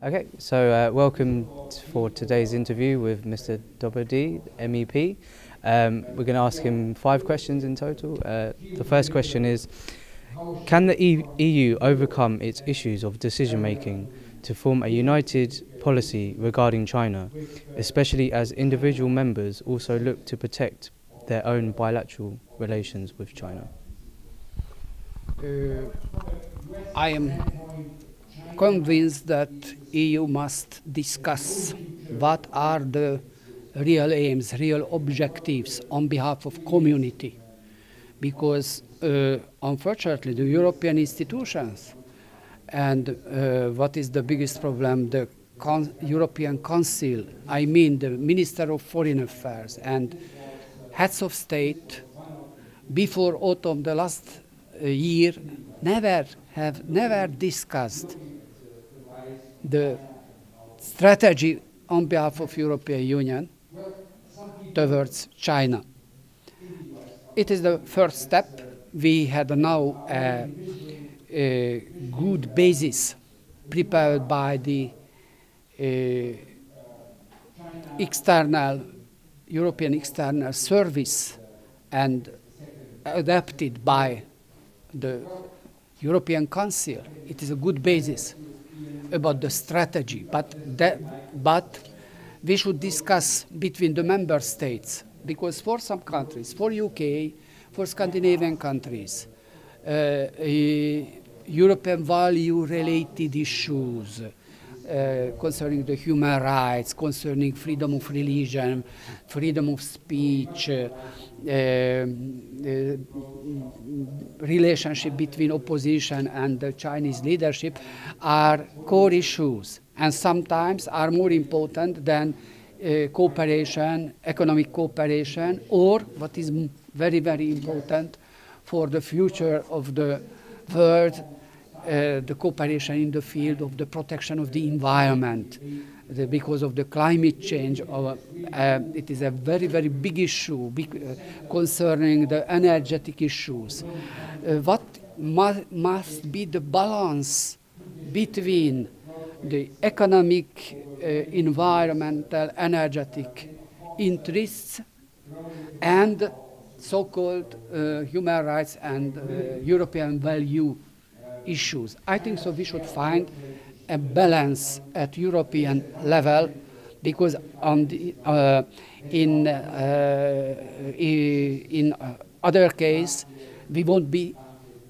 Okay, so welcome for today's interview with Mr. Tabaijdi, MEP. We're going to ask him 5 questions in total. The first question is, can the EU overcome its issues of decision making to form a united policy regarding China, especially as individual members also look to protect their own bilateral relations with China? I am convinced that EU must discuss what are the real aims, real objectives on behalf of community, because unfortunately the European institutions and what is the biggest problem, the European Council, I mean the Minister of Foreign Affairs and heads of state before autumn the last year have never discussed the strategy on behalf of European Union towards China. It is the first step. We had now a good basis prepared by the European External Service and adapted by the European Council. It is a good basis about the strategy, but we should discuss between the member states, because for some countries, for UK, for Scandinavian countries, European value-related issues concerning the human rights, concerning freedom of religion, freedom of speech, relationship between opposition and the Chinese leadership are core issues, and sometimes are more important than cooperation, economic cooperation, or what is very, very important for the future of the world, the cooperation in the field of the protection of the environment. Because of the climate change, it is a very, very big issue concerning the energetic issues. What must be the balance between the economic, environmental, energetic interests and so-called human rights and European value issues? I think so we should find a balance at European level, because on the, in other case we won't be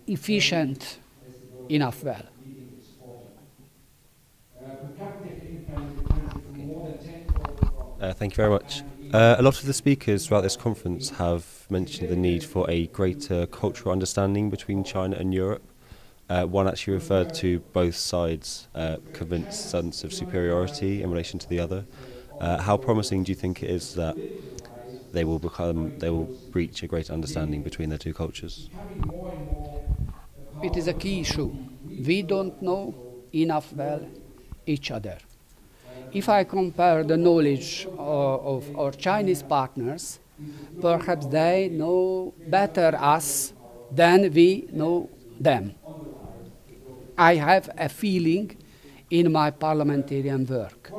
efficient enough well. Thank you very much. A lot of the speakers throughout this conference have mentioned the need for a greater cultural understanding between China and Europe. One actually referred to both sides' convinced sense of superiority in relation to the other. How promising do you think it is that they will reach a greater understanding between their two cultures? It is a key issue. We don't know enough well each other. If I compare the knowledge of our Chinese partners, perhaps they know better us than we know them. I have a feeling in my parliamentarian work.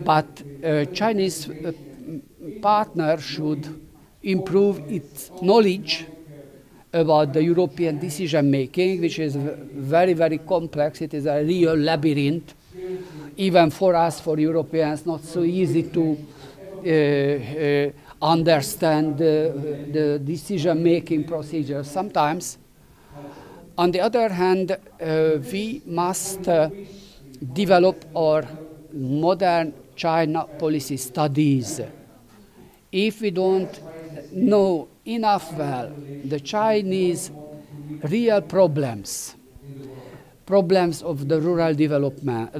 But Chinese partner should improve its knowledge about the European decision making, which is very, very complex. It is a real labyrinth. Even for us, for Europeans, not so easy to understand the decision making procedure sometimes. On the other hand, we must develop our modern China policy studies. If we don't know enough well the Chinese real problems of the rural development,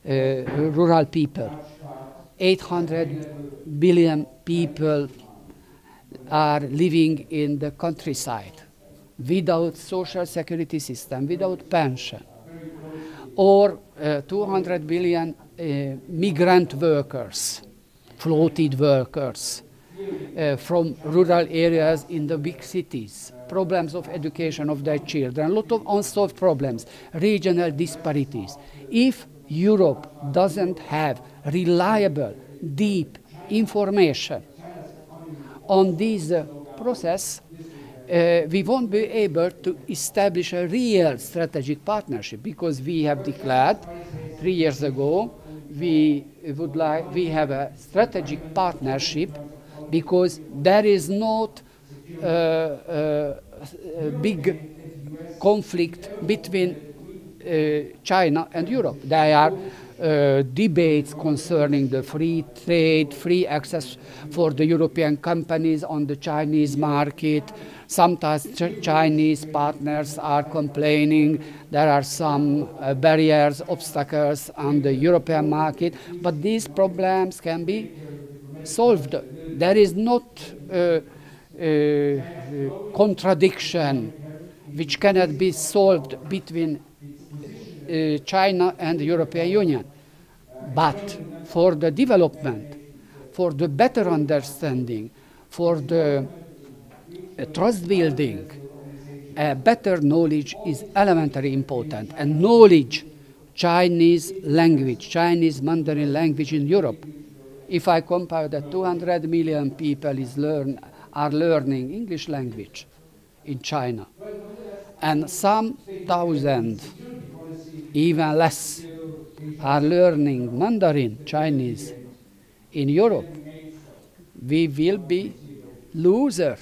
rural people, 800 billion people are living in the countryside without social security system, without pension, or 200 billion migrant workers, floated workers from rural areas in the big cities. problems of education of their children, a lot of unsolved problems, regional disparities. If Europe doesn't have reliable, deep information on this process, we won't be able to establish a real strategic partnership, because we have declared 3 years ago we have a strategic partnership, because there is not a big conflict between China and Europe. There are debates concerning the free trade, free access for the European companies on the Chinese market. Sometimes Chinese partners are complaining there are some barriers, obstacles on the European market, but these problems can be solved. There is not contradiction which cannot be solved between China and the European Union. But for the development, for the better understanding, for the trust building, better knowledge is elementary important. And knowledge, Chinese language, Chinese Mandarin language in Europe. If I compare that 200 million people are learning English language in China, and some thousand, even less, are learning Mandarin, Chinese in Europe, we will be loser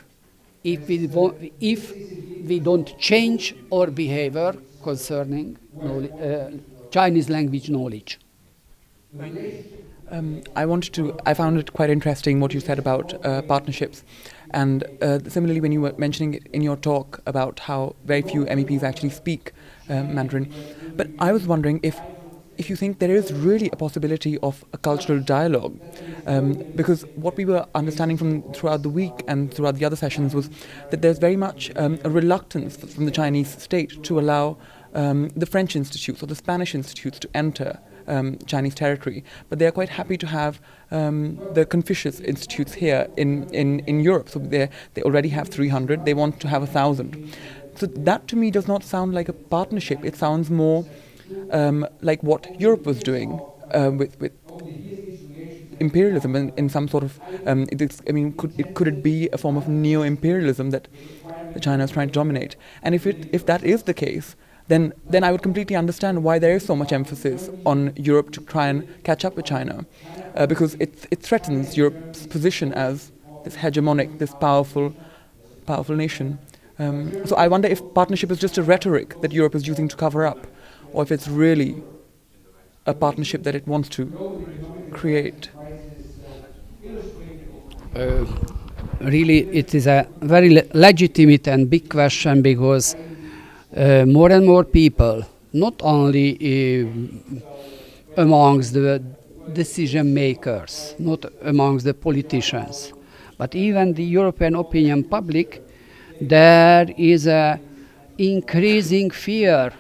if we don't change our behavior concerning Chinese language knowledge. I found it quite interesting what you said about partnerships, and similarly when you were mentioning it in your talk about how very few MEPs actually speak Mandarin. But I was wondering if you think there is really a possibility of a cultural dialogue, because what we were understanding throughout the week and throughout the other sessions was that there's very much a reluctance from the Chinese state to allow the French institutes or the Spanish institutes to enter Chinese territory, but they are quite happy to have the Confucius institutes here in Europe. So they already have 300, they want to have 1,000. So that to me does not sound like a partnership. It sounds more like what Europe was doing with imperialism in some sort of. Could it be a form of neo-imperialism that China is trying to dominate? And if that is the case, then I would completely understand why there is so much emphasis on Europe to try and catch up with China, because it threatens Europe's position as this hegemonic, this powerful nation. So I wonder if partnership is just a rhetoric that Europe is using to cover up, or if it's really a partnership that it wants to create. Really, it is a very legitimate and big question, because more and more people, not only amongst the decision makers, not amongst the politicians, but even the European opinion public, there is a increasing fear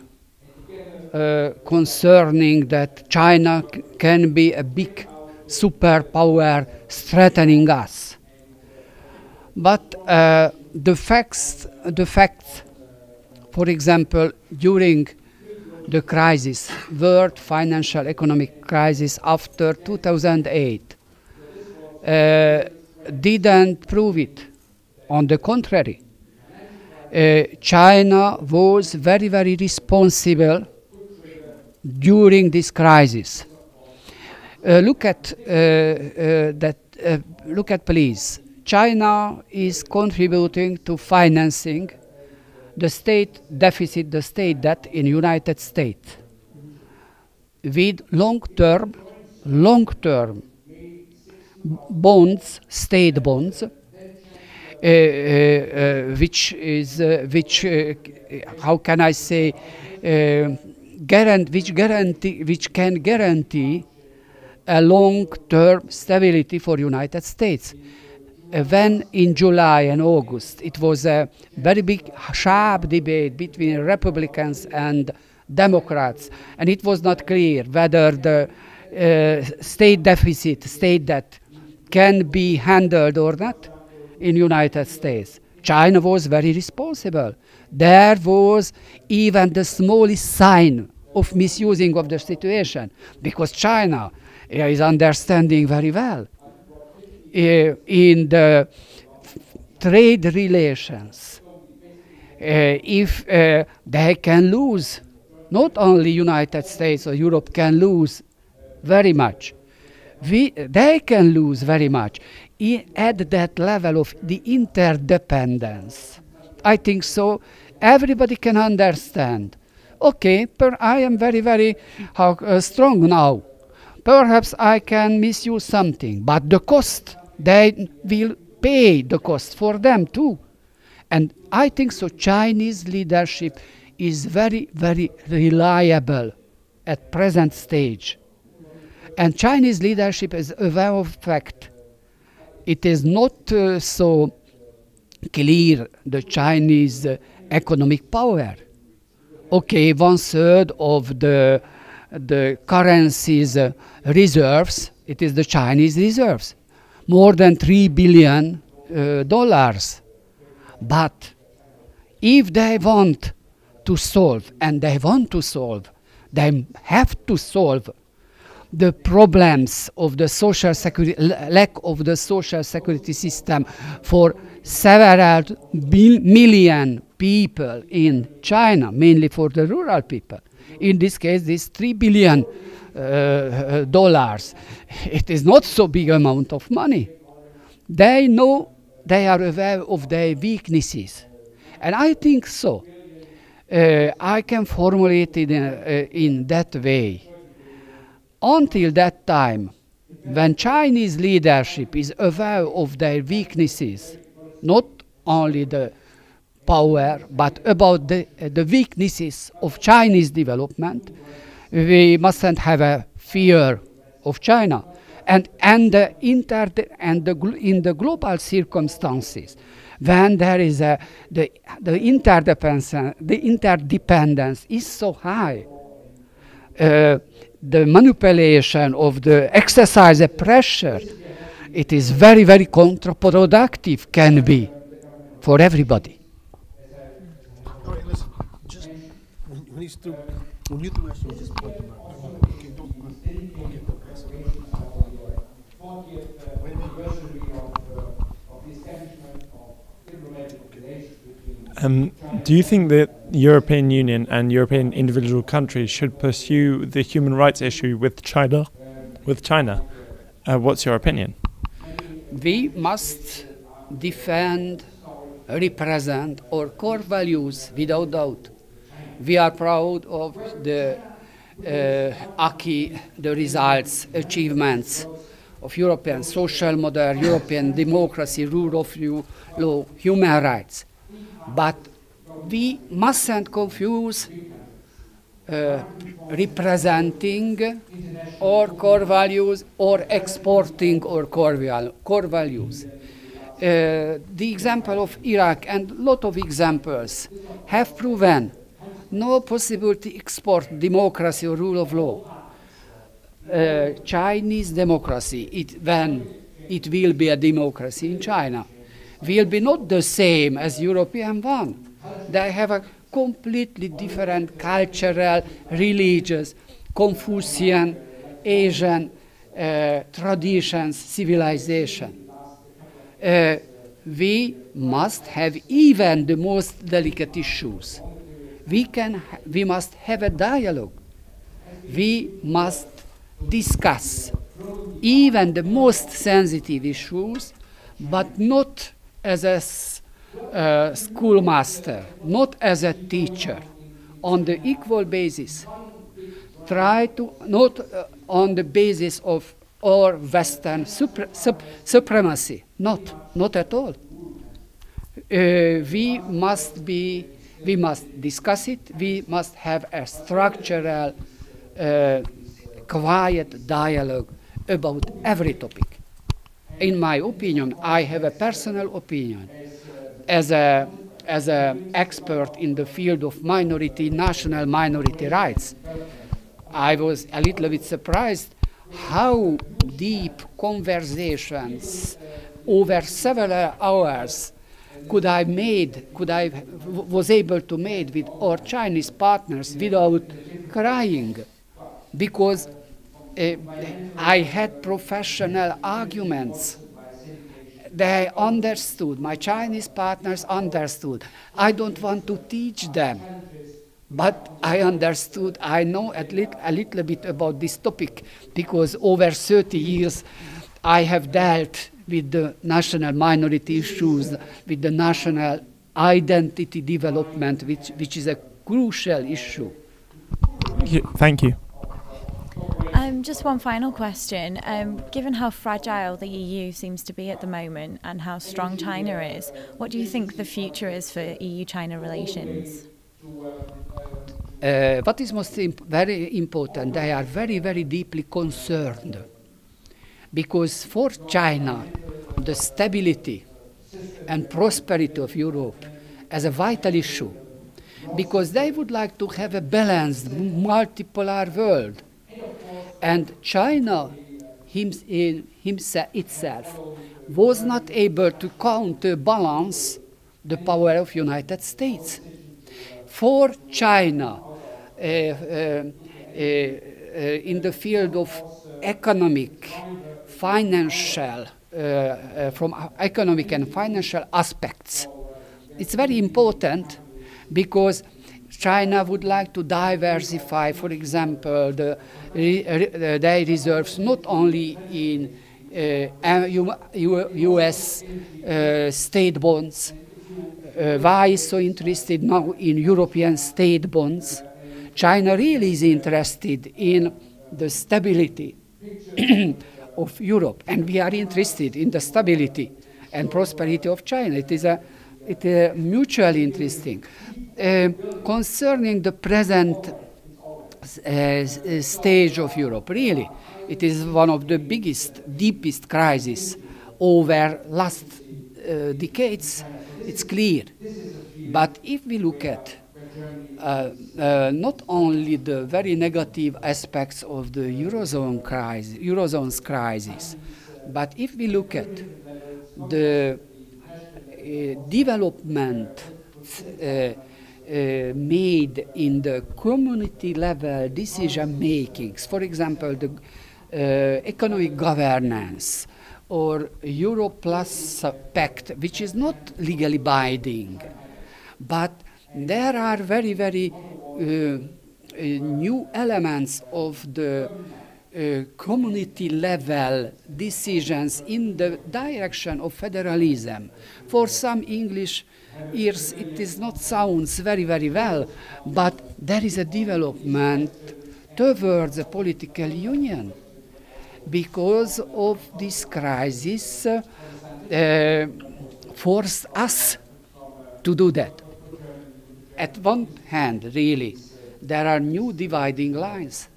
concerning that China can be a big superpower threatening us. But the facts, for example, during the crisis, world financial economic crisis after 2008, didn't prove it. On the contrary, China was very, very responsible during this crisis. Look at please. China is contributing to financing the state deficit, the state debt in United States with long-term bonds, state bonds, which how can I say, which can guarantee a long-term stability for United States. When in July and August it was a very big, sharp debate between Republicans and Democrats, and it was not clear whether the state deficit, state debt can be handled or not in United States. China was very responsible. There was even the smallest sign of misusing of the situation, because China is understanding very well in the trade relations. If they can lose, not only United States or Europe can lose very much, they can lose very much at that level of the interdependence. I think so. Everybody can understand. Okay, I am very, very strong now. Perhaps I can misuse something, but the cost, they will pay the cost for them too. And I think so Chinese leadership is very, very reliable at present stage. And Chinese leadership is aware of fact. It is not so clear, the Chinese economic power. Okay, 1/3 of the currency's reserves, it is the Chinese reserves. More than $3 billion. But if they want to solve, and they want to solve, they have to solve the problems of the social security, lack of the social security system for several million people in China, mainly for the rural people. In this case, this $3 billion, it is not so big amount of money. They know, they are aware of their weaknesses. And I think so. I can formulate it in that way. Until that time, when Chinese leadership is aware of their weaknesses, not only the power, but about the weaknesses of Chinese development, we mustn't have a fear of China. And in the global circumstances, when there is the interdependence is so high, the manipulation of the exercise of pressure, it is very, very counterproductive, can be, for everybody. All right, listen, just when he's through, when you're through asking, just point them out. Okay, don't get the press. Do you think that European Union and European individual countries should pursue the human rights issue with China? What's your opinion? We must defend, represent our core values without doubt. We are proud of the acquis, the results, achievements of European social model, European democracy, rule of law, human rights. But we mustn't confuse representing our core values or exporting our core values. The example of Iraq and a lot of examples have proven no possibility to export democracy or rule of law. Chinese democracy, when it will be a democracy in China, will be not the same as European one. They have a completely different cultural, religious, Confucian, Asian traditions, civilization. We must have even the most delicate issues. We must have a dialogue. We must discuss even the most sensitive issues, but not as a schoolmaster, not as a teacher, on the equal basis. Try to, not on the basis of our Western supremacy, not at all. We must discuss it, we must have a structural, quiet dialogue about every topic. In my opinion, I have a personal opinion. As an expert in the field of national minority rights, I was a little bit surprised how deep conversations over several hours was able to make with our Chinese partners without crying, because I had professional arguments. They understood, my Chinese partners understood. I don't want to teach them, but I understood, I know a little bit about this topic, because over 30 years I have dealt with the national minority issues, with the national identity development, which is a crucial issue. Thank you. Just one final question. Given how fragile the EU seems to be at the moment and how strong China is, what do you think the future is for EU-China relations? What is very important, they are very, very deeply concerned, because for China, the stability and prosperity of Europe is a vital issue, because they would like to have a balanced, multipolar world. And China itself was not able to counterbalance the power of United States. For China, in the field of economic, financial, from economic and financial aspects, it's very important, because China would like to diversify, for example, their reserves not only in US state bonds. Why is so interested now in European state bonds? China really is interested in the stability of Europe, and we are interested in the stability and prosperity of China. It is mutually interesting. Concerning the present stage of Europe, really, it is one of the biggest, deepest crises over last decades. It's clear. But if we look at not only the very negative aspects of the Eurozone's crisis, but if we look at the development made in the community level decision makings, for example, the economic governance or Euro Plus Pact, which is not legally binding, but there are very, very new elements of the community level decisions in the direction of federalism. For some English ears it is not sounds very, very well, but there is a development towards a political union because of this crisis forced us to do that. At one hand, really, there are new dividing lines,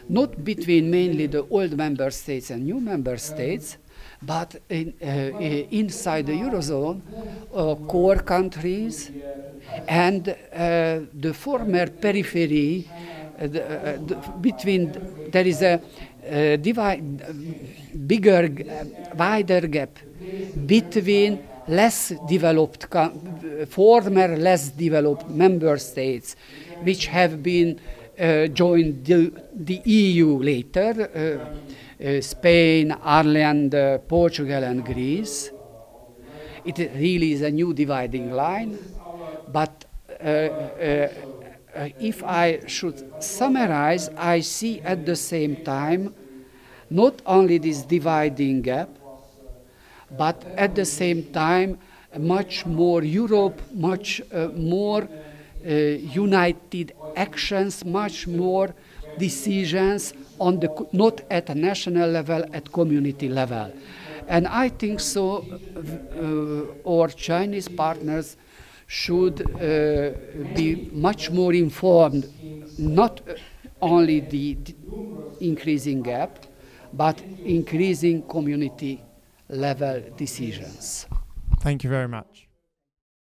not between mainly the old member states and new member states, but inside the Eurozone, core countries and the former periphery, there is a wider gap between less developed, former less developed member states, which have been joined the EU later, Spain, Ireland, Portugal and Greece. It really is a new dividing line, but if I should summarize, I see at the same time not only this dividing gap, but at the same time much more Europe, much more united actions, much more decisions on the not at a national level, at community level. And I think so our Chinese partners should be much more informed, not only the increasing gap, but increasing community level decisions. Thank you very much.